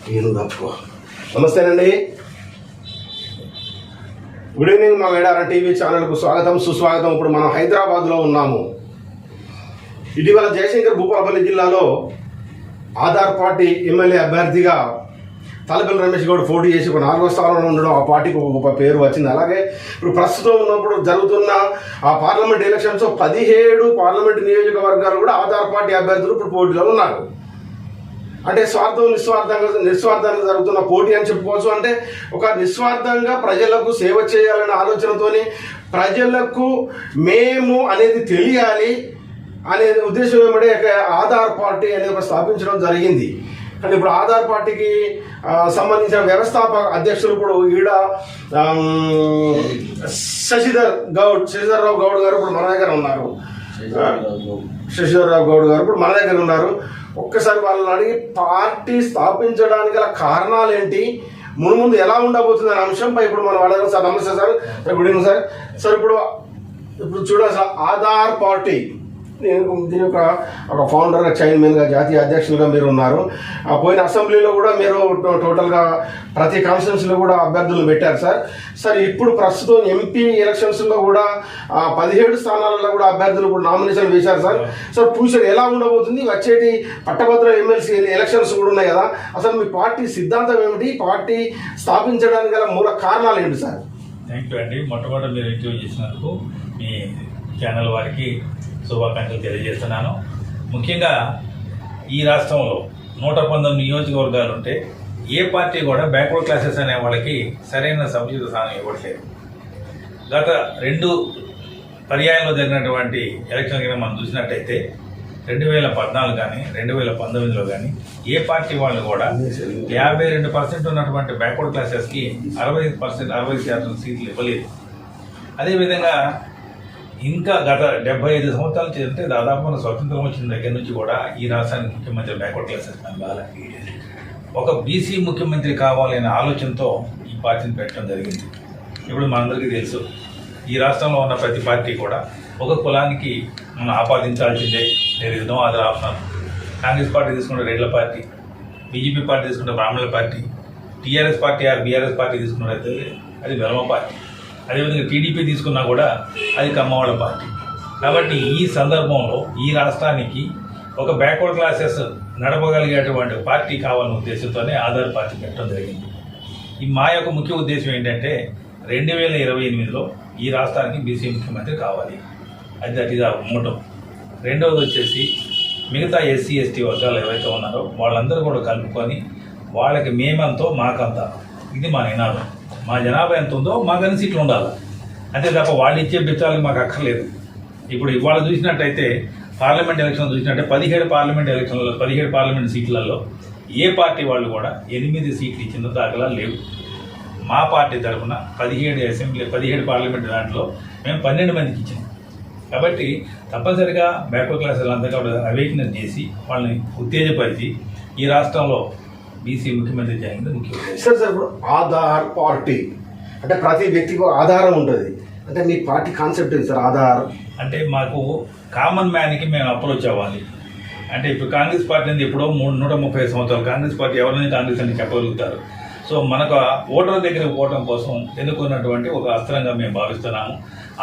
నమస్తేనండి, good evening. మా వేడారం TV ఛానల్కు స్వాగతం సుస్వాగతం. ఇప్పుడు మనం హైదరాబాద్లో ఉన్నాము. ఇటీవల జయశంకర్ భూపాలపల్లి జిల్లాలో ఆధార్ పార్టీ ఎమ్మెల్యే అభ్యర్థిగా తలపల్లి రమేష్ గౌడ్ పోటీ చేసి ఒక 4వ స్థానంలో ఉండడం ఆ పార్టీకి ఒక పేరు వచ్చింది. అలాగే ఇప్పుడు ప్రస్తుతం ఉన్నప్పుడు జరుగుతున్న ఆ పార్లమెంట్ ఎలక్షన్స్ 17 పార్లమెంట్ నియోజకవర్గాలు కూడా ఆధార్ పార్టీ అభ్యర్థులు ఇప్పుడు పోటీలో ఉన్నారు. అంటే నిస్వార్థంగా జరుగుతున్న పోటీ అని చెప్పుకోవచ్చు. అంటే ఒక నిస్వార్థంగా ప్రజలకు సేవ చేయాలనే ఆలోచనతోని ప్రజలకు మేము అనేది తెలియాలి అనే ఉద్దేశం ఏమంటే ఆధార్ పార్టీ అనేది ఒక స్థాపించడం జరిగింది. కానీ ఇప్పుడు ఆధార్ పార్టీకి సంబంధించిన వ్యవస్థాపక అధ్యక్షులు ఇప్పుడు ఈడ శశిధర్రావు గౌడ్ గారు ఇప్పుడు మన దగ్గర ఉన్నారు. శశిధర్రావు గౌడ్ గారు ఇప్పుడు మన దగ్గర ఉన్నారు. ఒక్కసారి వాళ్ళని అడిగి పార్టీ స్థాపించడానికి గల కారణాలు ఏంటి, ముందు ఎలా ఉండబోతుంది అనే అంశంపై ఇప్పుడు మనం అడగాలి. సార్ నమస్తే sir. Good evening sir. Sir ఇప్పుడు చూడాలి సార్, ఆధార్ పార్టీ దీని ఒక ఫౌండర్గా, చైర్మన్గా, జాతీయ అధ్యక్షులుగా మీరు ఉన్నారు. పోయిన అసెంబ్లీలో కూడా మీరు టోటల్గా ప్రతి కాన్స్టిట్యున్సీలో కూడా అభ్యర్థులను పెట్టారు సార్. ఇప్పుడు ప్రస్తుతం ఎంపీ ఎలక్షన్స్లో కూడా 17 స్థానాలలో కూడా అభ్యర్థులు కూడా నామినేషన్ వేశారు సార్. ఫ్యూచర్ ఎలా ఉండబోతుంది? వచ్చేటి పట్టభద్ర ఎమ్మెల్సీ ఎలక్షన్స్ కూడా ఉన్నాయి కదా, అసలు మీ పార్టీ సిద్ధాంతం ఏమిటి, పార్టీ స్థాపించడానికి గల మూల కారణాలు ఏంటి సార్? థ్యాంక్ యూ అండి. మొట్టమొదటి మీరు ఇంటర్వ్యూ చేసినందుకు మీ ఛానల్ వారికి శుభాకాంక్షలు తెలియజేస్తున్నాను. ముఖ్యంగా ఈ రాష్ట్రంలో 119 నియోజకవర్గాలు ఉంటే ఏ పార్టీ కూడా బ్యాక్వర్డ్ క్లాసెస్ అనే వాళ్ళకి సరైన సముచిత స్థానం ఇవ్వట్లేదు. గత 2 పర్యాయంలో జరిగినటువంటి ఎలక్షన్ కనుక మనం చూసినట్టయితే 2014 కానీ 2019లో కానీ ఏ పార్టీ వాళ్ళు కూడా 52% ఉన్నటువంటి బ్యాక్వర్డ్ క్లాసెస్కి 60% సీట్లు ఇవ్వలేదు. అదేవిధంగా ఇంకా గత 75 సంవత్సరాల చేస్తే దాదాపు మన స్వతంత్రం వచ్చిన దగ్గర నుంచి కూడా ఈ రాష్ట్రానికి ముఖ్యమంత్రి బ్యాక్వర్డ్ క్లాసెస్ కావాలి. ఒక బీసీ ముఖ్యమంత్రి కావాలి అనే ఆలోచనతో ఈ పార్టీని పెట్టడం జరిగింది. ఇప్పుడు మనందరికీ తెలుసు, ఈ రాష్ట్రంలో ఉన్న ప్రతి పార్టీ కూడా ఒక కులానికి మనం ఆపాదించాల్సిందే. There is no other option. Congress party తీసుకుంటే రెడ్ల పార్టీ, బీజేపీ పార్టీ తీసుకుంటే బ్రాహ్మణుల party, TRS party BRS party తీసుకున్నట్లయితే అది వెలమ పార్టీ, అదేవిధంగా టీడీపీ తీసుకున్నా కూడా అది కమ్మవాళ్ళ పార్టీ. కాబట్టి ఈ సందర్భంలో ఈ రాష్ట్రానికి ఒక బ్యాక్వర్డ్ క్లాసెస్ నడపగలిగేటువంటి పార్టీ కావాలనే ఉద్దేశంతోనే ఆధార్ పార్టీ పెట్టడం జరిగింది. ఈ మా యొక్క ముఖ్య ఉద్దేశం ఏంటంటే 2028లో ఈ రాష్ట్రానికి బీసీ ముఖ్యమంత్రి కావాలి. That is motto. రెండవది వచ్చేసి మిగతా ఎస్సీ ఎస్టీ వర్గాలు ఎవరైతే ఉన్నారో వాళ్ళందరూ కూడా కలుపుకొని వాళ్ళకి మేమంతో మాకంతా, ఇది మా నినాదం. మా జనాభా ఎంత ఉందో మాకు అన్ని సీట్లు ఉండాలి, అంతే తప్ప వాళ్ళు ఇచ్చే బిచ్చాలకి మాకు అక్కర్లేదు. ఇప్పుడు ఇవాళ చూసినట్టయితే పార్లమెంట్ ఎలక్షన్ చూసినట్టే 17 పార్లమెంట్ సీట్లలో ఏ పార్టీ వాళ్ళు కూడా 8 సీట్లు ఇచ్చిన దాఖలాలు లేవు. మా పార్టీ తరఫున 17 పార్లమెంట్ దాంట్లో మేము 12 మందికి ఇచ్చాం. కాబట్టి తప్పనిసరిగా బ్యాక్వర్డ్ క్లాస్ అంతా కూడా అవేక్నెస్ చేసి వాళ్ళని ఉత్తేజపరిచి ఈ రాష్ట్రంలో బీసీ ముఖ్యమంత్రి చేయండి ముఖ్య ఉద్దేశం. సార్ ఇప్పుడు ఆధార్ పార్టీ అంటే ప్రతి వ్యక్తికి ఆధారం ఉంటుంది. అంటే మీ పార్టీ కాన్సెప్ట్ ఏంటి సార్? ఆధార్ అంటే మాకు కామన్ మ్యాన్కి మేము అప్రోచ్ అవ్వాలి. అంటే ఇప్పుడు కాంగ్రెస్ పార్టీ అనేది ఎప్పుడో 130 సంవత్సరాలు కాంగ్రెస్ పార్టీ ఎవరైనా కాంగ్రెస్ అని చెప్పగలుగుతారు. సో మనకు ఓటర్ దగ్గర పోవడం కోసం ఎన్నుకున్నటువంటి ఒక అస్త్రంగా మేము భావిస్తున్నాము.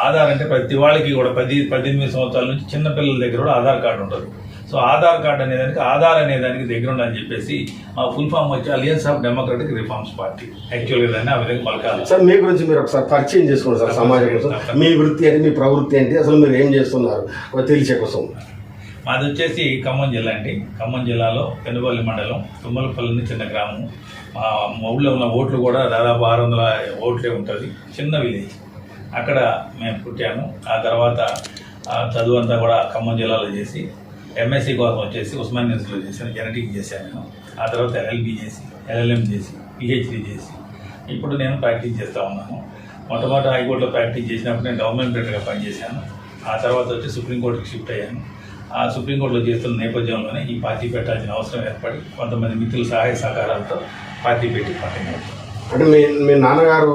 ఆధార్ అంటే ప్రతి వాళ్ళకి కూడా 18 సంవత్సరాల నుంచి చిన్నపిల్లల దగ్గర కూడా ఆధార్ కార్డు ఉంటుంది. సో ఆధార్ కార్డు అనేదానికి ఆధార్ అనేదానికి దగ్గర ఉండాలని చెప్పేసి మా ఫుల్ ఫామ్ వచ్చి alliance of democratic reforms party. యాక్చువల్గా దాన్ని ఆ విధంగా పలకాలి. సార్ మీ గురించి మీరు ఒకసారి పరిచయం చేసుకోండి సార్ సమాజం కోసం. మీ వృత్తి ఏంటి, మీ ప్రవృత్తి ఏంటి, అసలు మీరు ఏం చేస్తున్నారు తెలిసే కోసం. మాది వచ్చేసి ఖమ్మం జిల్లా అండి. ఖమ్మం జిల్లాలో పెనుబల్లి మండలం తుమ్మలపల్లి చిన్న గ్రామం. మా ఊళ్ళో ఉన్న ఓట్లు కూడా దాదాపు 600 ఓట్లే ఉంటుంది. చిన్న విలేజ్. అక్కడ మేము పుట్టాము. ఆ తర్వాత చదువు అంతా కూడా ఖమ్మం జిల్లాలో చేసి ఎంఎస్సీ కోసం వచ్చేసి ఉస్మాన్ యూనివర్సిటీలో చేశాను. జెనెటిక్ చేశాను నేను. ఆ తర్వాత ఎల్ఎల్బీ చేసి, ఎల్ఎల్ఎం చేసి, పిహెచ్డీ చేసి ఇప్పుడు నేను ప్రాక్టీస్ చేస్తూ ఉన్నాను. మొట్టమొదటి హైకోర్టులో ప్రాక్టీస్ చేసినప్పుడు నేను గవర్నమెంట్ గా పనిచేశాను. ఆ తర్వాత వచ్చి సుప్రీంకోర్టుకి షిఫ్ట్ అయ్యాను. ఆ సుప్రీంకోర్టులో చేస్తున్న నేపథ్యంలోనే ఈ పార్టీ పెట్టాల్సిన అవసరం ఏర్పడి కొంతమంది మిత్రుల సహాయ సహకారాలతో పార్టీ పెట్టి కంటిన్యూ అవుతుంది. అంటే మీ నాన్నగారు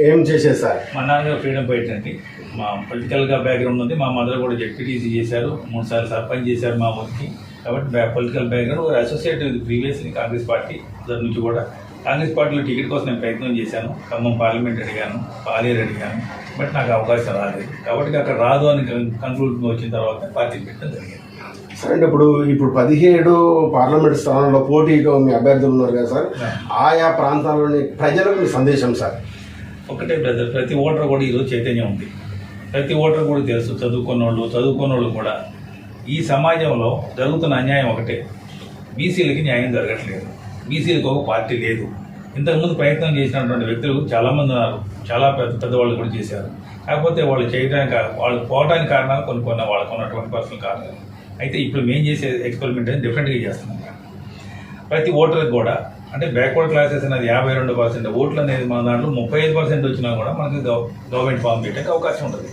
ఏం చేసేది సార్? మా నాన్నగారు ఫ్రీడమ్ ఫైటర్ అండి. మా పొలిటికల్గా బ్యాక్గ్రౌండ్ ఉంది. మా మదర్ కూడా జెడ్పీటీసీ చేశారు, 3 సార్లు సర్పంచ్ చేశారు మా ఊరికి. కాబట్టి political background associate with previously Congress party దాని నుంచి కూడా కాంగ్రెస్ పార్టీలో టికెట్ కోసం నేను ప్రయత్నం చేశాను. ఖమ్మం పార్లమెంట్ అడిగాను, పాలేరు అడిగాను, బట్ నాకు అవకాశం రాలేదు. కాబట్టి అక్కడ రాదు అని కన్క్లూజన్ వచ్చిన తర్వాత పార్టీ పెట్టడం జరిగింది. సరే అంటే ఇప్పుడు 17 పార్లమెంట్ స్థానంలో పోటీగా మీ అభ్యర్థులు ఉన్నారు కదా సార్, ఆయా ప్రాంతాల్లోని ప్రజలకు మీ సందేశం సార్? ఒకటే బ్రదర్, ప్రతి ఓటర్ కూడా ఈరోజు చైతన్యం ఉంది. ప్రతి ఓటర్ కూడా తెలుసు, చదువుకున్నోళ్ళు కూడా ఈ సమాజంలో జరుగుతున్న అన్యాయం ఒకటే, బీసీలకి న్యాయం జరగట్లేదు, బీసీలకు ఒక పార్టీ లేదు. ఇంతకుముందు ప్రయత్నం చేసినటువంటి వ్యక్తులు చాలామంది ఉన్నారు, చాలా పెద్దవాళ్ళు కూడా చేశారు. కాకపోతే వాళ్ళు చేయడానికి, వాళ్ళు పోవడానికి కారణాలు కొన్ని వాళ్ళకు ఉన్నటువంటి పర్సనల్ కారణాలు. అయితే ఇప్పుడు మేము చేసే ఎక్స్పెరిమెంట్ అనేది డిఫరెంట్గా చేస్తున్నాం. ప్రతి ఓటర్కి కూడా అంటే బ్యాక్వర్డ్ క్లాసెస్ అనేది 52%, ఓట్లు అనేది మన దాంట్లో 35% వచ్చినా కూడా మనకి గవర్నమెంట్ ఫామ్ పెట్టడానికి అవకాశం ఉంటుంది.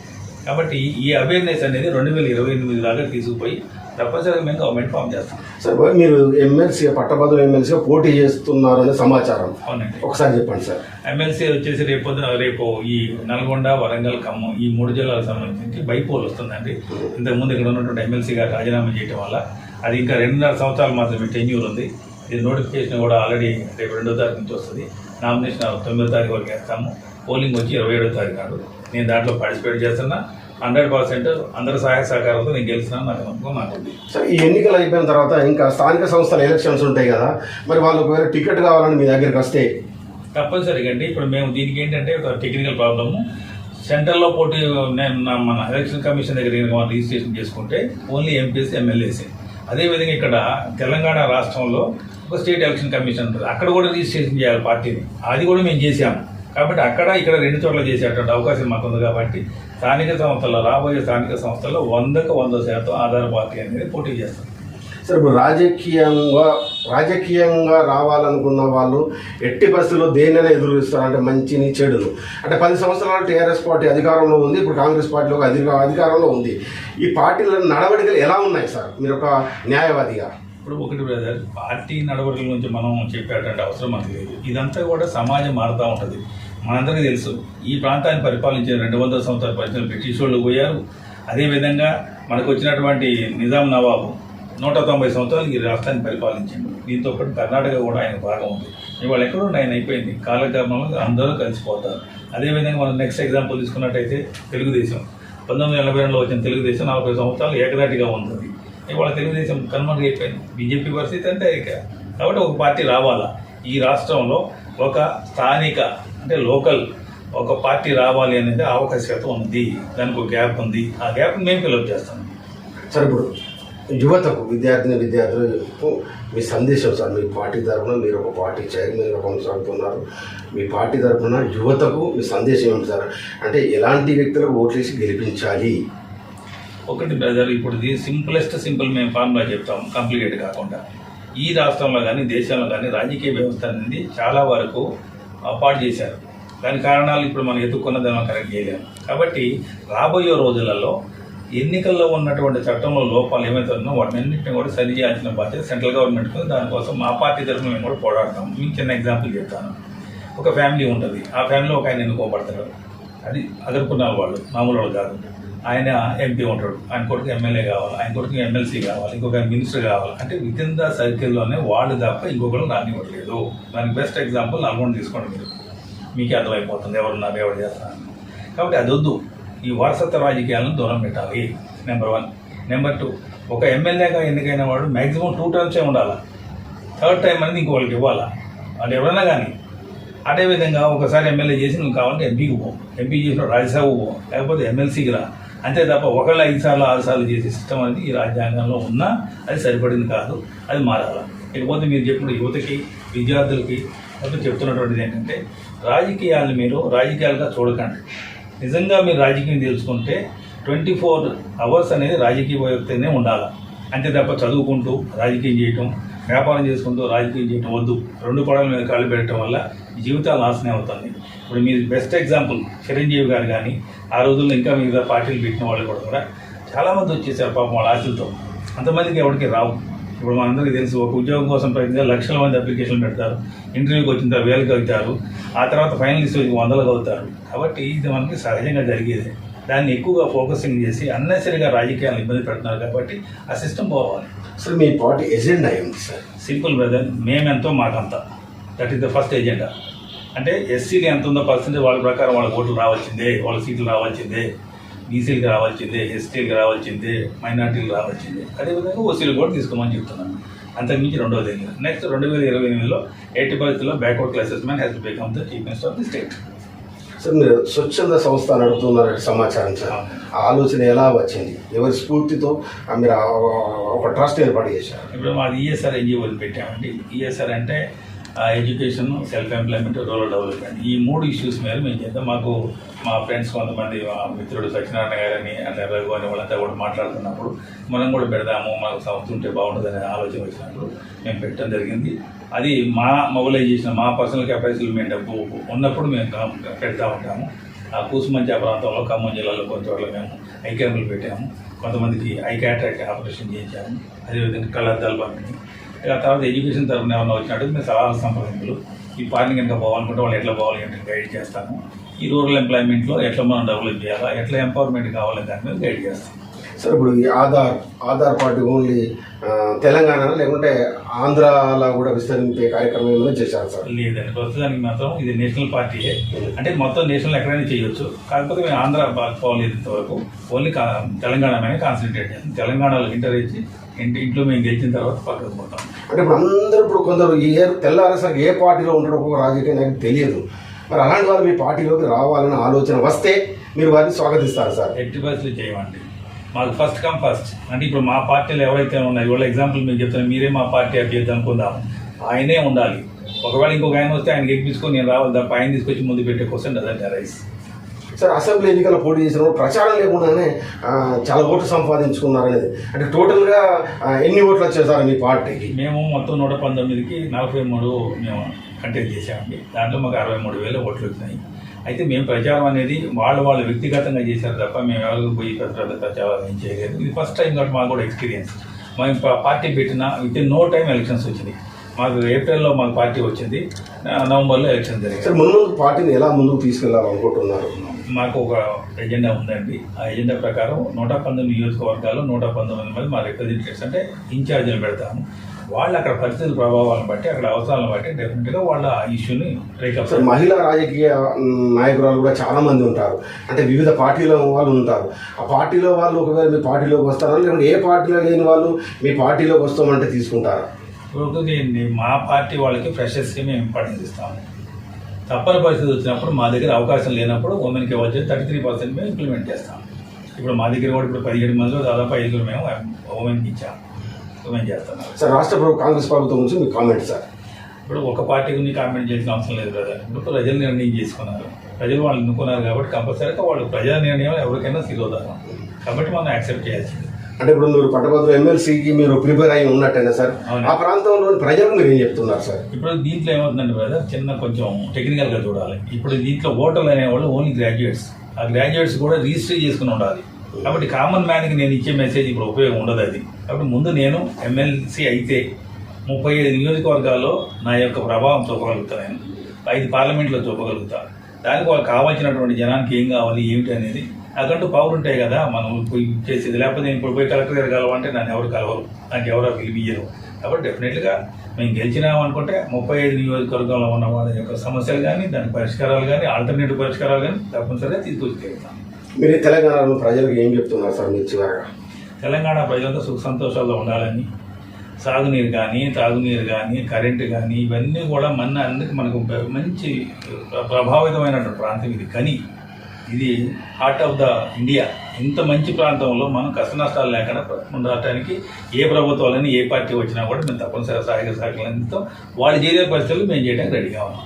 కాబట్టి ఈ అవేర్నెస్ అనేది 2028 దాకా తీసుకుపోయి తప్పనిసరిగా మేము గవర్నమెంట్ ఫామ్ చేస్తాం. సార్ మీరు ఎమ్మెల్సీ పట్టభద్రుల ఎమ్మెల్సీగా పోటీ చేస్తున్నారనే సమాచారం, అవునండి, ఒకసారి చెప్పండి సార్. ఎమ్మెల్సీ వచ్చేసి రేపు ఈ నల్గొండ, వరంగల్, ఖమ్మం ఈ 3 జిల్లాలకు సంబంధించి బైపోల్ వస్తుందండి. ఇంతకుముందు ఇక్కడ ఉన్నటువంటి ఎమ్మెల్సీ గారు రాజీనామా చేయడం వల్ల అది ఇంకా 2.5 సంవత్సరాలు మాత్రమే టెన్యూర్ ఉంది. ఇది నోటిఫికేషన్ కూడా ఆల్రెడీ రేపు 2వ తారీఖు నుంచి వస్తుంది. నామినేషన్ 9వ తారీఖు వరకు వేస్తాము. పోలింగ్ వచ్చి 27వ తారీఖు నాడు. నేను దాంట్లో పార్టిసిపేట్ చేస్తున్నా. 100% అందరి సహాయ సహకారంతో నేను గెలిచినాను, నాకు నమ్మకం నాకుంది. సార్ ఈ ఎన్నికలు అయిపోయిన తర్వాత ఇంకా స్థానిక సంస్థల ఎలక్షన్స్ ఉంటాయి కదా, మరి వాళ్ళు ఒకవేళ టికెట్ కావాలని మీ దగ్గరికి వస్తే? తప్పనిసరిగా అండి. ఇప్పుడు మేము దీనికి ఏంటంటే ఒక టెక్నికల్ ప్రాబ్లము, సెంట్రల్లో పోటీ మన ఎలక్షన్ కమిషన్ దగ్గర రిజిస్ట్రేషన్ చేసుకుంటే ఓన్లీ ఎంపీసీ, ఎమ్మెల్యేసీ. అదేవిధంగా ఇక్కడ తెలంగాణ రాష్ట్రంలో ఒక స్టేట్ ఎలక్షన్ కమిషన్ ఉంటుంది, అక్కడ కూడా రిజిస్ట్రేషన్ చేయాలి పార్టీని. అది కూడా మేము చేసాము. కాబట్టి అక్కడ ఇక్కడ 2 చోట్ల చేసేటువంటి అవకాశం మాకు ఉంది. కాబట్టి స్థానిక సంస్థల్లో, రాబోయే స్థానిక సంస్థల్లో 100కు 100% ఆధార్ పార్టీ అనేది పోటీ చేస్తాం. సార్ ఇప్పుడు రాజకీయంగా రావాలనుకున్న వాళ్ళు ఎట్టి పరిస్థితుల్లో దేన్నైనా ఎదురుస్తారు, అంటే మంచిని చెడును. అంటే 10 సంవత్సరాలు టీఆర్ఎస్ పార్టీ అధికారంలో ఉంది, ఇప్పుడు కాంగ్రెస్ పార్టీలో అధికారంలో ఉంది. ఈ పార్టీల నడవడికలు ఎలా ఉన్నాయి సార్, మీరు ఒక న్యాయవాదిగా? ఇప్పుడు ఒకటి బ్రదర్, పార్టీ నడవడికల నుంచి మనం చెప్పేటువంటి అవసరం మనకు లేదు. ఇదంతా కూడా సమాజం మారుతూ ఉంటుంది. మనందరికీ తెలుసు, ఈ ప్రాంతాన్ని పరిపాలించిన 200 సంవత్సరాల పరిచయం బ్రిటిష్ వాళ్ళు పోయారు. అదేవిధంగా మనకు వచ్చినటువంటి నిజాం నవాబు 190 సంవత్సరాలు ఈ రాష్ట్రాన్ని పరిపాలించింది. దీంతో పాటు కర్ణాటక కూడా ఆయన భాగం ఉంది. ఇవాళ ఎక్కడో ఆయన అయిపోయింది, కాలక్రమంలో అందరూ కలిసిపోతారు. అదేవిధంగా మనం నెక్స్ట్ ఎగ్జాంపుల్ తీసుకున్నట్టయితే తెలుగుదేశం 1982లో వచ్చిన తెలుగుదేశం 40 సంవత్సరాలు ఏకదాటిగా ఉంటుంది. ఇవాళ తెలుగుదేశం కనుమరుగైపోయింది. బీజేపీ పరిస్థితి అంటే ఇక. కాబట్టి ఒక పార్టీ రావాలా, ఈ రాష్ట్రంలో ఒక స్థానిక అంటే లోకల్ ఒక పార్టీ రావాలి అనేది అవకాశం ఉంది. దానికి ఒక గ్యాప్ ఉంది. ఆ గ్యాప్ మేము ఫిల్అప్ చేస్తాం. సార్ ఇప్పుడు యువతకు, విద్యార్థులకు మీ సందేశం సార్, మీ పార్టీ తరఫున మీరు ఒక పార్టీ చైర్మన్గా కొనసాగుతున్నారు, మీ పార్టీ తరఫున యువతకు మీ సందేశం ఏమిటి సార్? అంటే ఎలాంటి వ్యక్తులకు ఓట్లేసి గెలిపించాలి? ఒకటి బ్రదర్, ఇప్పుడు సింపుల్ మేము ఫార్ములా చెప్తాం, కాంప్లికేట్ కాకుండా. ఈ రాష్ట్రంలో కానీ దేశంలో కానీ రాజకీయ వ్యవస్థ అనేది చాలా వరకు పాడు చేశారు. దాని కారణాలు ఇప్పుడు మనం ఎత్తుక్కున్నది మనం కరెక్ట్ చేయలేము. కాబట్టి రాబోయే రోజులలో ఎన్నికల్లో ఉన్నటువంటి చట్టంలో లోపాలు ఏమైతే ఉన్నాయో వాటిన్నింటినీ కూడా సరి చేయాల్సిన బాధ్యత సెంట్రల్ గవర్నమెంట్కు. దానికోసం మా పార్టీ తరఫున మేము కూడా పోరాడతాం. మీకు చిన్న ఎగ్జాంపుల్ చెప్తాను. ఒక ఫ్యామిలీ ఉంటుంది, ఆ ఫ్యామిలీలో ఒక ఆయన ఎన్నుకోబడతాడు. అది అదనుకున్నారు వాళ్ళు, మామూలు వాళ్ళు కాదు. ఆయన ఎంపీ ఉంటాడు, ఆయన కొడుకు ఎమ్మెల్యే కావాలి, ఆయన కొడుకు ఎమ్మెల్సీ కావాలి, ఇంకొక మినిస్టర్ కావాలి. అంటే విత్ ఇన్ ద సర్కిల్లోనే వాళ్ళు తప్ప ఇంకొకరు రానివ్వట్లేదు. దానికి బెస్ట్ ఎగ్జాంపుల్ నల్గొండ తీసుకోండి, మీరు మీకే అర్థమైపోతుంది ఎవరున్నారు, ఎవరు చేస్తారు. కాబట్టి అది వద్దు. ఈ వారసత్వ రాజకీయాలను దూరం పెట్టాలి, నెంబర్ 1. నెంబర్ 2, ఒక ఎమ్మెల్యేగా ఎన్నికైన వాడు మ్యాక్సిమం 2 టర్మ్సే ఉండాలి. 3rd టైం అనేది ఇంకొకరికి ఇవ్వాలా, అది ఎవరైనా కానీ. అదేవిధంగా ఒకసారి ఎమ్మెల్యే చేసి నువ్వు కావాలంటే ఎంపీకి పో, ఎంపీ చేసిన రాజ్యసభకు పో, లేకపోతే ఎమ్మెల్సీకి రా. అంతే తప్ప ఒకళ్ళు 5 సార్లు 6 సార్లు చేసే సిస్టమ్ అనేది ఈ రాజ్యాంగంలో ఉన్నా అది సరిపడింది కాదు, అది మారాలి. ఇకపోతే మీరు చెప్పిన యువతకి, విద్యార్థులకి చెప్తున్నటువంటిది ఏంటంటే, రాజకీయాలను మీరు రాజకీయాలుగా చూడకండి. నిజంగా మీరు రాజకీయం తెలుసుకుంటే 24 అవర్స్ అనేది రాజకీయ వ్యక్తినే ఉండాలి. అంతే తప్ప చదువుకుంటూ రాజకీయం చేయటం, వ్యాపారం చేసుకుంటూ రాజకీయం చేయటం వద్దు. 2 పడవల మీద కాళ్ళు పెట్టడం వల్ల జీవితాలు నాశనం అవుతుంది. ఇప్పుడు మీరు బెస్ట్ ఎగ్జాంపుల్ చిరంజీవి గారు కానీ, ఆ రోజుల్లో ఇంకా మిగతా పార్టీలు పెట్టిన వాళ్ళు కూడా చాలామంది వచ్చేసారు పాపం వాళ్ళ ఆశలతో. అంతమందికి ఎవరికి రావు. ఇప్పుడు మనందరికీ తెలుసు, ఒక ఉద్యోగం కోసం ప్రయత్నించారు, లక్షల మంది అప్లికేషన్లు పెడతారు, ఇంటర్వ్యూకి వచ్చిన తర్వాత 1000కి అవుతారు, ఆ తర్వాత ఫైనల్ స్టేజ్కి 100లకు అవుతారు. కాబట్టి ఇది మనకి సహజంగా జరిగేది. దాన్ని ఎక్కువగా ఫోకసింగ్ చేసి అన్నెసరిగా రాజకీయాలను ఇబ్బంది పెడుతున్నారు కాబట్టి ఆ సిస్టమ్ పోవాలి. సార్ మీ పార్టీ ఎజెండా ఏమిటి సార్? సింపుల్ బ్రదర్, మేమెంతో మాకంతా, that is the first agenda. అంటే ఎస్సీలు ఎంత ఉందో పర్సెంటేజ్ వాళ్ళ ప్రకారం వాళ్ళ ఓట్లు రావాల్సిందే, వాళ్ళ సీట్లు రావాల్సిందే, బీసీలకు రావాల్సిందే, ఎస్టీలకు రావాల్సిందే, మైనార్టీలకు రావాల్సిందే, అదేవిధంగా ఓసీలు కూడా తీసుకోమని చెప్తున్నాను. అంతకుమించి రెండవది నెక్స్ట్ 2028లో 80% backward classes man has become the chief minister of the state. Sir మీరు స్వచ్ఛంద సంస్థ నడుపుతున్నారని సమాచారం సార్, ఆ ఆలోచన ఎలా వచ్చింది? ఎవరి స్ఫూర్తితో మీరు ఒక ట్రస్ట్ ఏర్పాటు చేశారు? ఇప్పుడు మాది ఈఎస్ఆర్ ఎన్జిఓలు పెట్టామండి. ఈఎస్ఆర్ అంటే education, self employment, rural development, ఈ 3 ఇష్యూస్ మీద మేము చేద్దాం. మాకు మా ఫ్రెండ్స్ కొంతమంది, మా మిత్రుడు సత్యనారాయణ గారని అంటే రఘు అని వాళ్ళంతా కూడా మాట్లాడుతున్నప్పుడు మనం కూడా పెడదాము, మాకు సంస్థ ఉంటే బాగుంటుందనే ఆలోచన వచ్చినప్పుడు మేము పెట్టడం జరిగింది. అది మా మొబిలైజేషన్, మా పర్సనల్ కెపాసిటీ మేము డబ్బు ఉన్నప్పుడు మేము పెడతా ఉంటాము. ఆ కూసుమంచి ప్రాంతంలో ఖమ్మం జిల్లాలో కొంత చోట్ల మేము ఐ క్యాంపులు పెట్టాము, కొంతమందికి ఐ క్యాటరాక్ట్ ఆపరేషన్ చేయించాము, అదేవిధంగా కళ్ళద్దాలు పంపిణీ. ఆ తర్వాత ఎడ్యుకేషన్ తరఫున ఏమన్నా వచ్చినట్టు మేము సలహాలు సంప్రదింపులు, ఈ పార్టీ కనుక పోవాలనుకుంటే వాళ్ళు ఎట్లా పోవాలి అంటే గైడ్ చేస్తాము. ఈ రూరల్ ఎంప్లాయ్మెంట్లో ఎట్లా మనం డెవలప్ చేయాలా, ఎట్లా ఎంపవర్మెంట్ కావాలని దాని మీద గైడ్ చేస్తాం. సార్ ఇప్పుడు ఈ ఆధార్ పార్టీ ఓన్లీ తెలంగాణ లేకుంటే ఆంధ్రాలో కూడా విస్తరింపే కార్యక్రమం ఏమైనా చేశారు సార్? లేదండి, ప్రస్తుతానికి మాత్రం ఇది నేషనల్ పార్టీయే. అంటే మొత్తం నేషనల్ ఎక్కడైనా చేయొచ్చు, కాకపోతే మేము ఆంధ్ర పోలేదు ఇంతవరకు. ఓన్లీ తెలంగాణ మీద కాన్సన్ట్రేట్ చేస్తాం. తెలంగాణలో ఇంటర్ ఇచ్చి ఇంట్లో మేము గెలిచిన తర్వాత పక్కకు పోతాం. అంటే ఇప్పుడు అందరూ ఇప్పుడు కొందరు తెల్లారేసరికి ఏ పార్టీలో ఉంటారో ఒక రాజకీయ నాకు తెలియదు. మరి అలాంటి వాళ్ళు మీ పార్టీలోకి రావాలన్న ఆలోచన వస్తే మీరు వారిని స్వాగతిస్తారు సార్? 80% చేయమండి. మాకు ఫస్ట్ కమ్ ఫస్ట్. అంటే ఇప్పుడు మా పార్టీలు ఎవరైతే ఉన్నాయో వాళ్ళ ఎగ్జాంపుల్ మేము చెప్తాను, మీరే మా పార్టీ అభ్యర్థి అనుకుందాం, ఆయనే ఉండాలి. ఒకవేళ ఇంకొక ఆయన వస్తే ఆయన గెలిపించుకొని నేను రావాలి తప్ప ఆయన తీసుకొచ్చి ముందు పెట్టే క్వశ్చన్ అదంటే రైస్. సార్ అసెంబ్లీ ఎన్నికల పోటీ చేసినప్పుడు ప్రచారం లేకుండానే చాలా ఓట్లు సంపాదించుకున్నారనేది, అంటే టోటల్గా ఎన్ని ఓట్లు వచ్చాయి సార్ మీ పార్టీకి? మేము మొత్తం 119కి 43 మేము కంటెస్ట్ చేసామండి. దాంట్లో మాకు 63,000 ఓట్లు వచ్చినాయి. అయితే మేము ప్రచారం అనేది వాళ్ళు వ్యక్తిగతంగా చేశారు తప్ప మేము ఎవరికి పోయి ప్రచారం ఏం చేయలేదు. ఇది ఫస్ట్ టైం కాబట్టి మాకు కూడా ఎక్స్పీరియన్స్. మేము పార్టీ పెట్టిన with in no time elections వచ్చినాయి. మాకు ఏప్రిల్లో మాకు పార్టీ వచ్చింది, నవంబర్లో ఎలక్షన్ జరిగింది. సార్ ముందు పార్టీని ఎలా ముందుకు తీసుకెళ్లాలనుకుంటున్నారు? మాకు ఒక ఎజెండా ఉందండి. ఆ ఎజెండా ప్రకారం 119 నియోజకవర్గాలు 119 మంది మా రిప్రజెంటేటివ్స్ అంటే ఇన్ఛార్జీలు పెడతాము. వాళ్ళు అక్కడ పరిస్థితుల ప్రభావాలను బట్టి, అక్కడ అవసరాలను బట్టి డెఫినెట్గా వాళ్ళ ఇష్యూని రేకప్. సార్ మహిళా రాజకీయ నాయకురాలు కూడా చాలా మంది ఉంటారు, అంటే వివిధ పార్టీలో వాళ్ళు ఉంటారు. ఆ పార్టీలో వాళ్ళు ఒకవేళ మీ పార్టీలోకి వస్తారా, లేకుంటే ఏ పార్టీలో లేని వాళ్ళు మీ పార్టీలోకి వస్తామంటే తీసుకుంటారా? ఇప్పుడు మా పార్టీ వాళ్ళకి ఫ్రెషర్స్కి మేము ఇంపార్టెన్స్ ఇస్తాము. తప్పని పరిస్థితి వచ్చినప్పుడు మా దగ్గర అవకాశం లేనప్పుడు ఉమెన్కి వచ్చి 33% మేము ఇంప్లిమెంట్ చేస్తాం. ఇప్పుడు మా దగ్గర కూడా ఇప్పుడు 17 మందిలో దాదాపు 5 మేము ఉమెన్కి ఇచ్చాము, ఉమెన్ చేస్తాం. సార్ రాష్ట్ర కాంగ్రెస్ ప్రభుత్వం గురించి మీ కామెంట్ సార్? ఇప్పుడు ఒక పార్టీ గురించి కామెంట్ చేసిన అవసరం లేదు కదా. ఇప్పుడు ప్రజలు నిర్ణయం చేసుకున్నారు, ప్రజలు వాళ్ళు ఎన్నుకున్నారు కాబట్టి కంపల్సరీగా వాళ్ళు ప్రజా నిర్ణయం ఎవరికైనా శిరోధారం కాబట్టి మనం యాక్సెప్ట్ చేయాల్సింది. అంటే ఇప్పుడు మీరు పట్టభద్రుల ఎమ్మెల్సీకి మీరు ప్రిపేర్ అయ్యి ఉన్నట్టేనా సార్? ఆ ప్రాంతంలోని ప్రజలకు మీరు ఏం చెప్తున్నారు సార్? ఇప్పుడు దీంట్లో ఏమవుతుందండి బ్రదర్, చిన్న కొంచెం టెక్నికల్గా చూడాలి. ఇప్పుడు దీంట్లో ఓటర్లు అనేవాళ్ళు ఓన్లీ గ్రాడ్యుయేట్స్, ఆ గ్రాడ్యుయేట్స్ కూడా రిజిస్టర్ చేసుకుని ఉండాలి. కాబట్టి కామన్ మ్యాన్కి నేను ఇచ్చే మెసేజ్ ఇప్పుడు ఉపయోగం ఉండదు అది. కాబట్టి ముందు నేను ఎమ్మెల్సీ అయితే 35 నియోజకవర్గాల్లో నా యొక్క ప్రభావం చూపగలుగుతాను, నేను 5 పార్లమెంట్లో చూపగలుగుతా. దానికి వాళ్ళకి కావాల్సినటువంటి జనానికి ఏం కావాలి ఏమిటి అనేది నాకంటూ పవర్ ఉంటాయి కదా, మనం పోయి చేసేది. లేకపోతే నేను ఇప్పుడు పోయి కలెక్టర్ గారు కలవంటే నన్ను ఎవరు కలవరు, నాకు ఎవరో పిలిపియ్యరు. కాబట్టి డెఫినెట్గా మేము గెలిచినాం అనుకుంటే 35 నియోజకవర్గంలో ఉన్న వాళ్ళ యొక్క సమస్యలు కానీ, దాని పరిష్కారాలు కానీ, ఆల్టర్నేటివ్ పరిష్కారాలు కానీ తప్పనిసరిగా తీసుకొచ్చేస్తాం. మీరు తెలంగాణలో ప్రజలకు ఏం చెప్తున్నారు సార్ మీరు చివరగా? తెలంగాణ ప్రజలతో సుఖ సంతోషాల్లో ఉండాలని, సాగునీరు కానీ, తాగునీరు కానీ, కరెంటు కానీ ఇవన్నీ కూడా మనకు మంచి ప్రభావితమైనటువంటి ప్రాంతం ఇది. కానీ ఇది హార్ట్ ఆఫ్ ద ఇండియా. ఇంత మంచి ప్రాంతంలో మనం కష్ట నష్టాలు లేకుండా ఉండటానికి ఏ ప్రభుత్వాలని ఏ పార్టీ వచ్చినా కూడా మేము తప్పనిసరిగా సహాయక సహకారాలు అందిస్తాం. వాళ్ళు చేసే పరిస్థితులు మేము చేయడానికి రెడీగా ఉన్నాం.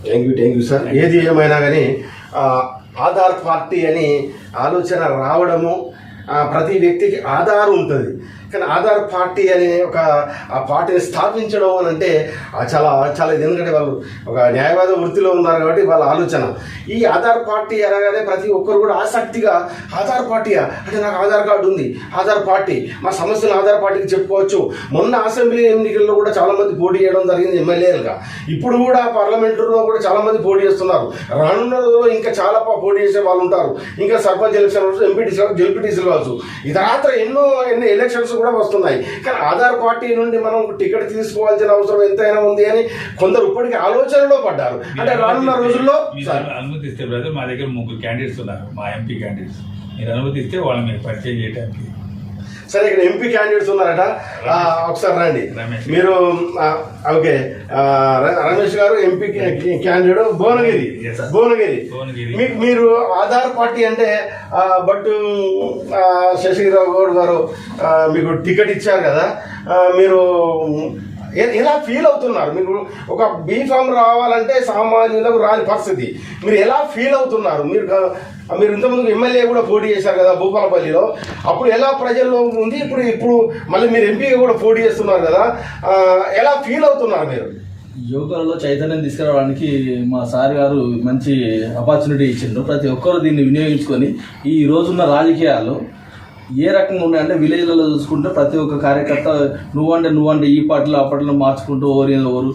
Thank you sir. ఏది ఏమైనా కానీ ఆధార్ పార్టీ అని ఆలోచన రావడము, ప్రతి వ్యక్తికి ఆధార్ ఉంటుంది. కానీ ఆధార్ పార్టీ అనే ఆ పార్టీని స్థాపించడం అని అంటే చాలా చాలా ఇది. ఎందుకంటే వాళ్ళు ఒక న్యాయవాద వృత్తిలో ఉన్నారు కాబట్టి వాళ్ళ ఆలోచన ఈ ఆధార్ పార్టీ అనగానే ప్రతి ఒక్కరు కూడా ఆసక్తిగా ఆధార్ పార్టీయా అంటే నాకు ఆధార్ కార్డు ఉంది, ఆధార్ పార్టీ మా సమస్యలు ఆధార్ పార్టీకి చెప్పుకోవచ్చు. మొన్న అసెంబ్లీ ఎన్నికల్లో కూడా చాలా మంది పోటీ చేయడం జరిగింది ఎమ్మెల్యేలుగా. ఇప్పుడు కూడా పార్లమెంటులో కూడా చాలా మంది పోటీ చేస్తున్నారు. రానున్న రోజుల్లో ఇంకా చాలా పోటీ చేసే వాళ్ళు ఉంటారు. ఇంకా సర్పంచ్ ఎలక్షన్ కావచ్చు, ఎంపీటీసీ జెడ్పీటీసీలు కావచ్చు, ఇతరాత్ర ఎన్నో ఎలక్షన్స్ కూడా వస్తున్నాయి. కానీ ఆధార్ పార్టీ నుండి మనం టికెట్ తీసుకోవాల్సిన అవసరం ఎంతైనా ఉంది అని కొందరు ఇప్పటికీ ఆలోచనలో పడ్డారు. అంటే రానున్న రోజుల్లో అనుమతిస్తే బ్రదర్, మా దగ్గర 3 క్యాండిడేట్స్ ఉన్నారు, మా ఎంపీ క్యాండిడేట్స్. మీరు అనుమతిస్తే వాళ్ళని మీరు పరిచయం చేయడానికి. సరే, ఇక్కడ ఎంపీ క్యాండిడేట్స్ ఉన్నారట, ఒకసారి రండి మీరు. ఓకే, రమేష్ గారు ఎంపీ క్యాండిడేట్ భువనగిరి. మీరు ఆధార్ పార్టీ అంటే బట్ శశిరావు గౌడ్ గారు మీకు టికెట్ ఇచ్చారు కదా, మీరు ఎలా ఫీల్ అవుతున్నారు? మీకు ఒక బీఫామ్ రావాలంటే సామాన్యులకు రాని పరిస్థితి, మీరు ఎలా ఫీల్ అవుతున్నారు? మీరు ఇంతకుముందు ఎమ్మెల్యే కూడా పోటీ చేశారు కదా భూపాలపల్లిలో, అప్పుడు ఎలా ప్రజల్లో ఉంది, ఇప్పుడు మళ్ళీ మీరు ఎంపీగా కూడా పోటీ చేస్తున్నారు కదా, ఎలా ఫీల్ అవుతున్నారు మీరు? యువకులలో చైతన్యం తీసుకురావడానికి మా సార్ గారు మంచి ఆపర్చునిటీ ఇచ్చిండ్రు. ప్రతి ఒక్కరు దీన్ని వినియోగించుకొని ఈ రోజున్న రాజకీయాలు ఏ రకంగా ఉన్నాయంటే విలేజ్లలో చూసుకుంటే ప్రతి ఒక్క కార్యకర్త నువ్వంటే ఈ పార్టీలో ఆ పార్టీలో మార్చుకుంటూ ఓరు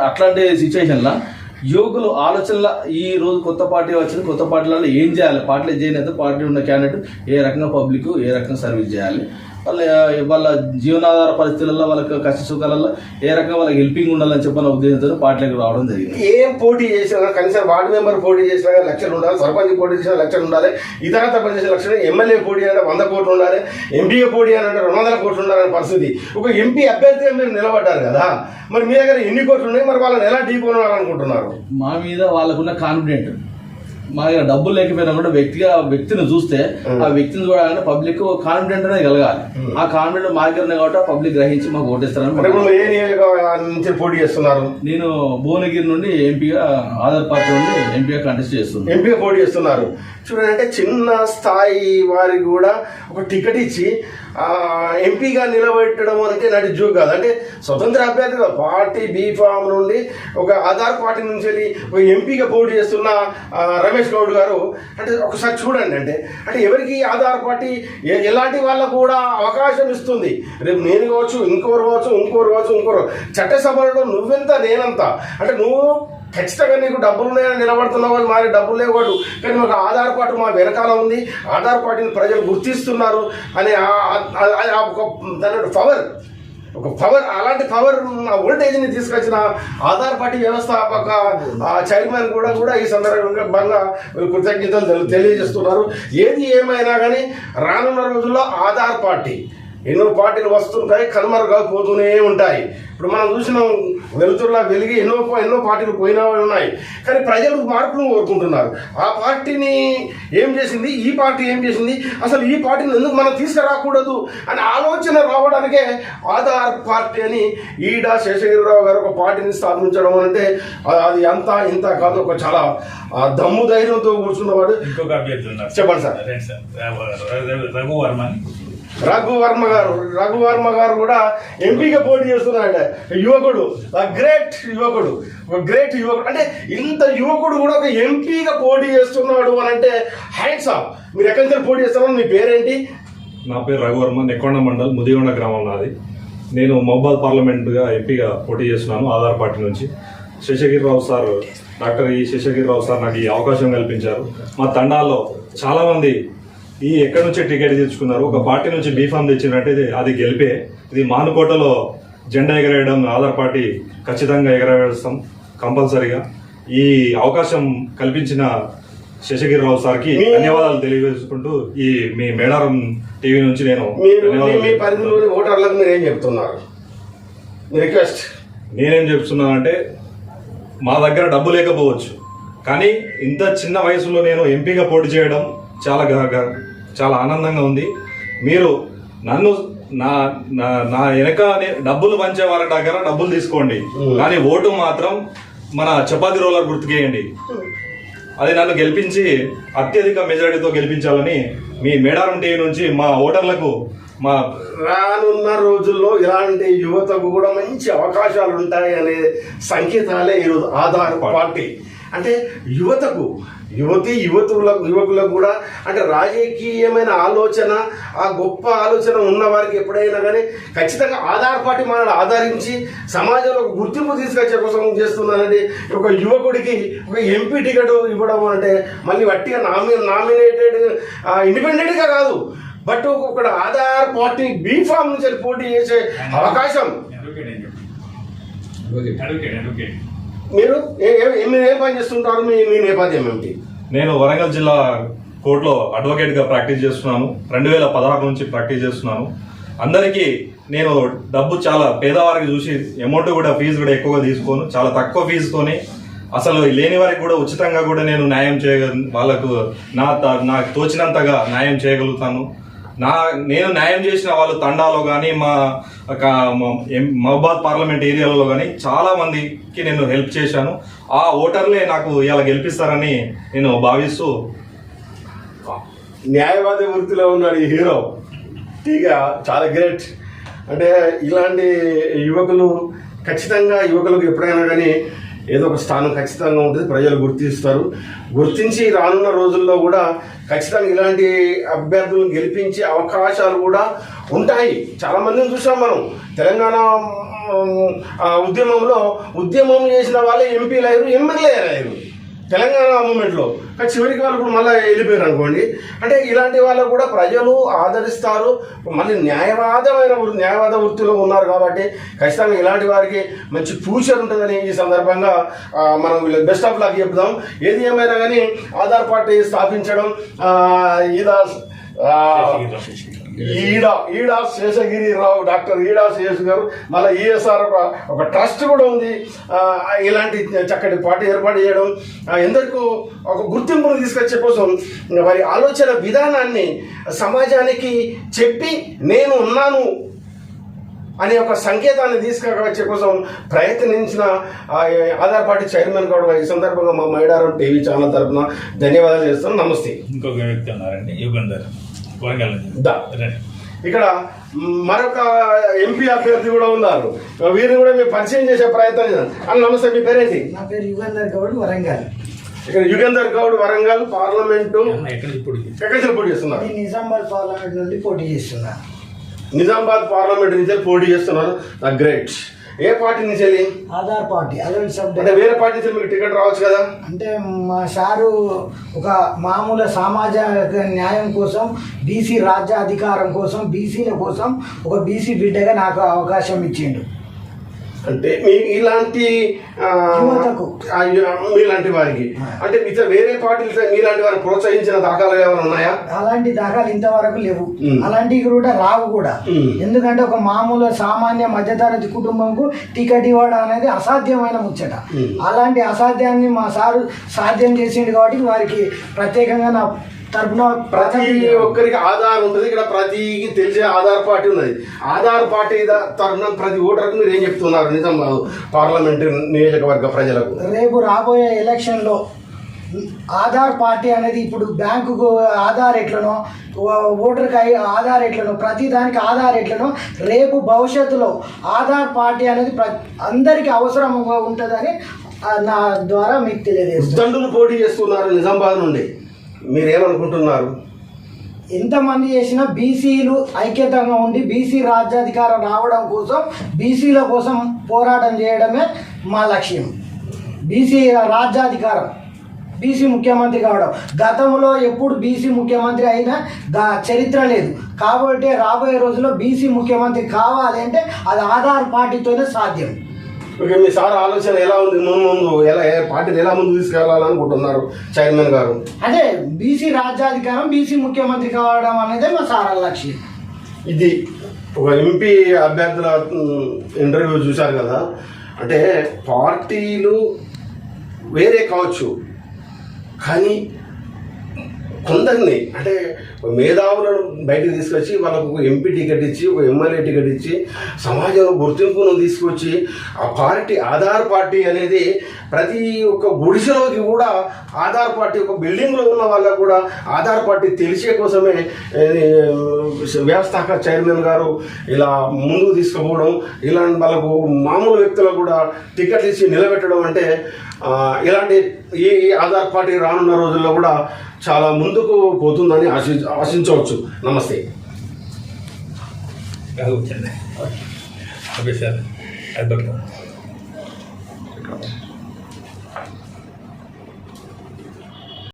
అట్లాంటి సిచ్యువేషన్లో యువకులు ఆలోచనల ఈ రోజు కొత్త పార్టీ వచ్చింది, కొత్త పార్టీలలో ఏం చేయాలి, పార్టీలో చేయని అయితే పార్టీ ఉన్న క్యాండిడేట్ ఏ రకంగా పబ్లిక్ ఏ రకంగా సర్వీస్ చేయాలి, వాళ్ళ జీవనాధార పరిస్థితులలో వాళ్ళకి కష్ట సుఖాలలో ఏ రకంగా వాళ్ళకి హెల్పింగ్ ఉండాలని చెప్పిన ఉద్దేశంతో పార్టీలకు రావడం జరిగింది. ఏం పోటీ చేసినా కనీసం వార్డు మెంబర్ పోటీ చేసినా లక్షలు ఉండాలి, సర్పంచ్ పోటీ చేసిన లక్షలు ఉండాలి, ఇతరత్ర పనిచేసే లక్షలు, ఎమ్మెల్యే పోటీ అంటే 100 కోట్లు ఉండాలి, ఎంపీఏ పోటీ అంటే 200 కోట్లు ఉండాలనే పరిస్థితి. ఒక ఎంపీ అభ్యర్థిగా మీరు నిలబడ్డారు కదా, మరి మీ దగ్గర ఎన్ని కోట్లు ఉన్నాయి, మరి వాళ్ళని ఎలా ఢీకొనాలనుకుంటున్నారు? మా మీద వాళ్ళకున్న కాన్ఫిడెంట్, మా దగ్గర డబ్బులు లేకపోయినా కూడా వ్యక్తిని చూస్తే ఆ వ్యక్తిని చూడాలంటే పబ్లిక్ కాన్ఫిడెంట్ అనేది కలగాలి. ఆ కాన్ఫిడెంట్ మా దగ్గర కాబట్టి పబ్లిక్ గ్రహించి మాకు ఓటేస్తారని పోటీ చేస్తున్నారు. నేను భువనగిరి నుండి ఎంపీగా ఆధార్ పార్టీ నుండి ఎంపీగా కంటెస్ట్ చేస్తున్నాను. ఎంపీగా పోటీ చేస్తున్నారు. చూడండి, అంటే చిన్న స్థాయి వారికి కూడా ఒక టికెట్ ఇచ్చి ఎంపీగా నిలబెట్టడం అంటే నాటి జూ కాదు. అంటే స్వతంత్ర అభ్యర్థిగా పార్టీ బీఫామ్ నుండి ఒక ఆధార్ పార్టీ నుంచి వెళ్ళి ఒక ఎంపీగా పోటీ చేస్తున్న రమేష్ గౌడ్ గారు, అంటే ఒకసారి చూడండి, అంటే ఎవరికి ఆధార్ పార్టీ ఎలాంటి వాళ్ళకు కూడా అవకాశం ఇస్తుంది. రేపు నేను కావచ్చు, ఇంకోరు చట్టసభలో నువ్వెంత నేనంత, అంటే నువ్వు ఖచ్చితంగా నీకు డబ్బులు ఉన్నాయని నిలబడుతున్నావు అని మారి డబ్బులు లేవాడు, కానీ మాకు ఆధార్ పార్టీ మా వెనకాల ఉంది, ఆధార్ పార్టీని ప్రజలు గుర్తిస్తున్నారు అనే ఒక పవర్ అలాంటి పవర్ ఓల్టేజ్ని తీసుకొచ్చిన ఆధార్ పార్టీ వ్యవస్థాపక చైర్మన్ కూడా ఈ సందర్భంగా కృతజ్ఞతలు తెలియజేస్తున్నారు. ఏది ఏమైనా కానీ రానున్న రోజుల్లో ఆధార్ పార్టీ ఎన్నో పార్టీలు వస్తుంటాయి, కనుమరుగైపోతూనే ఉంటాయి. ఇప్పుడు మనం చూసినాం, వెలుతురులా వెలిగి ఎన్నో పార్టీలు పోయినా ఉన్నాయి, కానీ ప్రజలు మార్పును కోరుకుంటున్నారు. ఆ పార్టీని ఏం చేసింది, ఈ పార్టీ ఏం చేసింది, అసలు ఈ పార్టీని ఎందుకు మనం తీసుకురాకూడదు అని ఆలోచన రావడానికే ఆధార్ పార్టీ అని ఈడ శేషగిరిరావు గారు ఒక పార్టీని స్థాపించడం అంటే అది అంత ఇంత కాదు, ఒక చాలా దమ్ము ధైర్యంతో కూర్చున్నవాడు. ఇంకొక అభ్యర్థి ఉన్నారు, చెప్పండి సార్. రఘువర్మ గారు కూడా ఎంపీగా పోటీ చేస్తున్నాడు. యువకుడు, గ్రేట్ యువకుడు. అంటే ఇంత యువకుడు కూడా ఒక ఎంపీగా పోటీ చేస్తున్నాడు అని అంటే హ్యాండ్స్ ఆఫ్. మీరు ఎక్కడి నుంచి పోటీ చేస్తున్నారు, మీ పేరేంటి? నా పేరు రఘువర్మ, నెక్కొండ మండల్ ముదిగొండ గ్రామం నాది. నేను మహబాద్ పార్లమెంట్గా ఎంపీగా పోటీ చేస్తున్నాను ఆధార్ పార్టీ నుంచి. డాక్టర్ శేషగిరిరావు సార్ నాకు ఈ అవకాశం కల్పించారు. మా తండాల్లో చాలామంది ఎక్కడి నుంచే టికెట్ తెచ్చుకున్నారు, ఒక పార్టీ నుంచి బీఫామ్ తెచ్చినట్టే అది గెలిపే. ఇది మానుకోటలో జెండా ఎగరేయడం ఆధార్ పార్టీ ఖచ్చితంగా ఎగరవేస్తాం కంపల్సరీగా. ఈ అవకాశం కల్పించిన శేషగిరిరావు సార్కి ధన్యవాదాలు తెలియజేసుకుంటూ ఈ మీ మేడారం టీవీ నుంచి నేను ఓటర్లకు మీరు ఏం చెప్తున్నారు? రిక్వెస్ట్ నేనేం చెప్తున్నానంటే, మా దగ్గర డబ్బు లేకపోవచ్చు, కానీ ఇంత చిన్న వయసులో నేను ఎంపీగా పోటీ చేయడం చాలా ఆనందంగా ఉంది. మీరు నన్ను నా వెనక డబ్బులు పంచే వాళ్ళ దగ్గర డబ్బులు తీసుకోండి, కానీ ఓటు మాత్రం మన చపాతీ రోలర్ గుర్తుకేయండి. అది నన్ను గెలిపించి అత్యధిక మెజారిటీతో గెలిపించాలని మీ మేడారం టీవీ నుంచి మా ఓటర్లకు మా రానున్న రోజుల్లో ఇలాంటి యువతకు కూడా మంచి అవకాశాలు ఉంటాయి అనే సంకేతాలే ఈరోజు ఆధార్ పార్టీ. అంటే యువతకు యువకులకు కూడా అంటే రాజకీయమైన ఆలోచన, ఆ గొప్ప ఆలోచన ఉన్న వారికి ఎప్పుడైనా కానీ ఖచ్చితంగా ఆధార్ పార్టీ మనల్ని ఆదరించి సమాజంలో ఒక గుర్తింపు తీసుకొచ్చే కోసం చేస్తున్నానండి. ఒక యువకుడికి ఒక ఎంపీ టికెట్ ఇవ్వడం అంటే మళ్ళీ వట్టిగా నామినేటెడ్ ఇండిపెండెంట్గా కాదు, బట్ ఒక ఆధార్ పార్టీ బీఫామ్ నుంచి పోటీ చేసే అవకాశం. మీరు ఏం పని చేస్తుంటారు? మీ నేపథ్యం ఏమిటి? నేను వరంగల్ జిల్లా కోర్టులో అడ్వకేట్గా ప్రాక్టీస్ చేస్తున్నాను. 2016 నుంచి ప్రాక్టీస్ చేస్తున్నాను. అందరికీ నేను డబ్బు చాలా పేదవారికి చూసి అమౌంట్ కూడా ఫీజు కూడా ఎక్కువగా తీసుకోను, చాలా తక్కువ ఫీజుతోని అసలు లేని వారికి కూడా ఉచితంగా కూడా నేను న్యాయం వాళ్ళకు నాకు తోచినంతగా న్యాయం చేయగలుగుతాను. నేను న్యాయం చేసిన వాళ్ళు తండాలో కానీ మా మహబాద్ పార్లమెంట్ ఏరియాలలో కానీ చాలా మందికి నేను హెల్ప్ చేశాను. ఆ ఓటర్లే నాకు ఇలా గెలిపిస్తారని నేను భావిస్తూ న్యాయవాది వృత్తిలో ఉన్నాడు ఈ హీరో. టీగా చాలా గ్రేట్. అంటే ఇలాంటి యువకులు ఖచ్చితంగా యువకులకు ఎప్పుడైనా కానీ ఏదో ఒక స్థానం ఖచ్చితంగా ఉంటుంది, ప్రజలు గుర్తిస్తారు. గుర్తించి రానున్న రోజుల్లో కూడా ఖచ్చితంగా ఇలాంటి అభ్యర్థులను గెలిపించే అవకాశాలు కూడా ఉంటాయి. చాలామందిని చూసాం మనం. తెలంగాణ ఉద్యమం చేసిన వాళ్ళే ఎంపీలు అయ్యారు, ఎమ్మెల్యే అయ్యారు తెలంగాణ మూమెంట్లో. కానీ చివరికి వాళ్ళు కూడా మళ్ళీ వెళ్ళిపోయారు అనుకోండి. అంటే ఇలాంటి వాళ్ళకు కూడా ప్రజలు ఆదరిస్తారు. మళ్ళీ న్యాయవాద వృత్తిలో ఉన్నారు కాబట్టి ఖచ్చితంగా ఇలాంటి వారికి మంచి ఫ్యూచర్ ఉంటుందని ఈ సందర్భంగా మనం వీళ్ళకి బెస్ట్ ఆఫ్ లక్ చెప్దాం. ఏది ఏమైనా కానీ ఆధార్ పార్టీ స్థాపించడం ఈడా శేషగిరిరావు, డాక్టర్ ఈడా శేష్ గారు, మళ్ళీ ఈఎస్ఆర్ ఒక ట్రస్ట్ కూడా ఉంది. ఇలాంటి చక్కటి పార్టీ ఏర్పాటు చేయడం ఎందరికో ఒక గుర్తింపును తీసుకొచ్చే కోసం వారి ఆలోచన విధానాన్ని సమాజానికి చెప్పి నేను ఉన్నాను అనే ఒక సంకేతాన్ని తీసుకువచ్చే కోసం ప్రయత్నించిన ఆధార్ పార్టీ చైర్మన్ కూడా ఈ సందర్భంగా మా మైడారం టీవీ ఛానల్ తరఫున ధన్యవాదాలు చేస్తున్నాం. నమస్తే. ఇంకొక వ్యక్తి ఉన్నారండి, యుగంధర్, వరంగల్. ఇక్కడ మరొక ఎంపీ అభ్యర్థి కూడా ఉన్నారు. వీరిని కూడా మేము పరిచయం చేసే ప్రయత్నం చేద్దాం. అన్న నమస్తే, మీ పేరేంటి? నా పేరు యుగంధర్ గౌడ్, వరంగల్. ఇక్కడ యుగంధర్ గౌడ్ వరంగల్ పార్లమెంటు ఎక్కడ పోటీ చేస్తున్నారు? నిజామాబాద్ పార్లమెంట్ నుండి పోటీ చేస్తున్నా. నిజామాబాద్ పార్లమెంట్ నుంచి పోటీ చేస్తున్నారు. గ్రేట్. ఏ పార్టీ నుంచి వెళ్ళి? ఆధార్ పార్టీ. అంటే వేరే పార్టీ నుంచి మీకు టికెట్ రావచ్చు కదా? అంటే మా సారు ఒక మామూలు సామాజిక న్యాయం కోసం, బీసీ రాజ్యాధికారం కోసం, బీసీల కోసం ఒక బీసీ బిడ్డగా నాకు అవకాశం ఇచ్చిండు. అంటే ఇలాంటి మీలాంటి వారికి అంటే వేరే పార్టీలు మీలాంటి వారిని ప్రోత్సహించిన దాఖలు ఏమైనా ఉన్నాయా? అలాంటి దాఖలు ఇంతవరకు లేవు, అలాంటివి కూడా రావు కూడా. ఎందుకంటే ఒక మామూలు సామాన్య మధ్యతరగతి కుటుంబంకు టికెట్ ఇవ్వడం అనేది అసాధ్యమైన ముచ్చట. అలాంటి అసాధ్యాన్ని మా సారు సాధ్యం చేసిండు కాబట్టి వారికి ప్రత్యేకంగా నా తరపున ప్రతి ఒక్కరికి ఆధార్ ఉంటుంది. ఇక్కడ ప్రతికి తెలిసే ఆధార్ పార్టీ ఉన్నది. ఆధార్ పార్టీ తరఫున ప్రతి ఓటర్కు మీరు ఏం చెప్తున్నారు నిజం పార్లమెంటు నియోజకవర్గ ప్రజలకు? రేపు రాబోయే ఎలక్షన్లో ఆధార్ పార్టీ అనేది ఇప్పుడు బ్యాంకుకు ఆధార్ ఎట్లనో, ఓటర్కి ఆధార్ ఎట్లనో, ప్రతి దానికి ఆధార్ ఎట్లనో రేపు భవిష్యత్తులో ఆధార్ పార్టీ అనేది అందరికీ అవసరంగా ఉంటుందని నా ద్వారా మీకు తెలియజేస్తాను. దండులు పోటీ చేస్తున్నారు నిజామాబాద్ నుండి, మీరేమనుకుంటున్నారు? ఎంతమంది చేసినా బీసీలు ఐక్యతంగా ఉండి బీసీ రాజ్యాధికారం రావడం కోసం, బీసీల కోసం పోరాటం చేయడమే మా లక్ష్యం. బీసీ రాజ్యాధికారం, బీసీ ముఖ్యమంత్రి కావడం. గతంలో ఎప్పుడు బీసీ ముఖ్యమంత్రి అయినా చరిత్ర లేదు. కాబట్టి రాబోయే రోజుల్లో బీసీ ముఖ్యమంత్రి కావాలి అంటే అది ఆధార్ పార్టీతోనే సాధ్యం. ఓకే, మీ సార్ ఆలోచన ఎలా ఉంది? ముందు ఎలా పార్టీని ఎలా ముందు తీసుకెళ్లాలనుకుంటున్నారు చైర్మన్ గారు? అదే బీసీ రాజ్యాధికారం, బీసీ ముఖ్యమంత్రి కావడం అనేది మా సార్ లక్ష్యం. ఇది ఒక ఎంపీ అభ్యర్థుల ఇంటర్వ్యూ చూశారు కదా. అంటే పార్టీలు వేరే కావచ్చు, కానీ కొందరిని అంటే మేధావులను బయటకు తీసుకొచ్చి వాళ్ళకు ఒక ఎంపీ టికెట్ ఇచ్చి ఒక ఎమ్మెల్యే టికెట్ ఇచ్చి సమాజంలో గుర్తింపును తీసుకొచ్చి ఆ పార్టీ ఆధార్ పార్టీ అనేది ప్రతి ఒక్క గుడిసెలోకి కూడా ఆధార్ పార్టీ ఒక బిల్డింగ్లో ఉన్న వాళ్ళకు కూడా ఆధార్ పార్టీ తెలిసే కోసమే వ్యవస్థాపక చైర్మన్ గారు ఇలా ముందుకు తీసుకుపోవడం, ఇలాంటి వాళ్ళకు మామూలు వ్యక్తులకు కూడా టికెట్లు ఇచ్చి నిలబెట్టడం అంటే ఇలాంటి ఈ ఆధార్ పార్టీ రానున్న రోజుల్లో కూడా చాలా ముందుకు పోతుందని ఆశించవచ్చు. నమస్తే. వచ్చింది.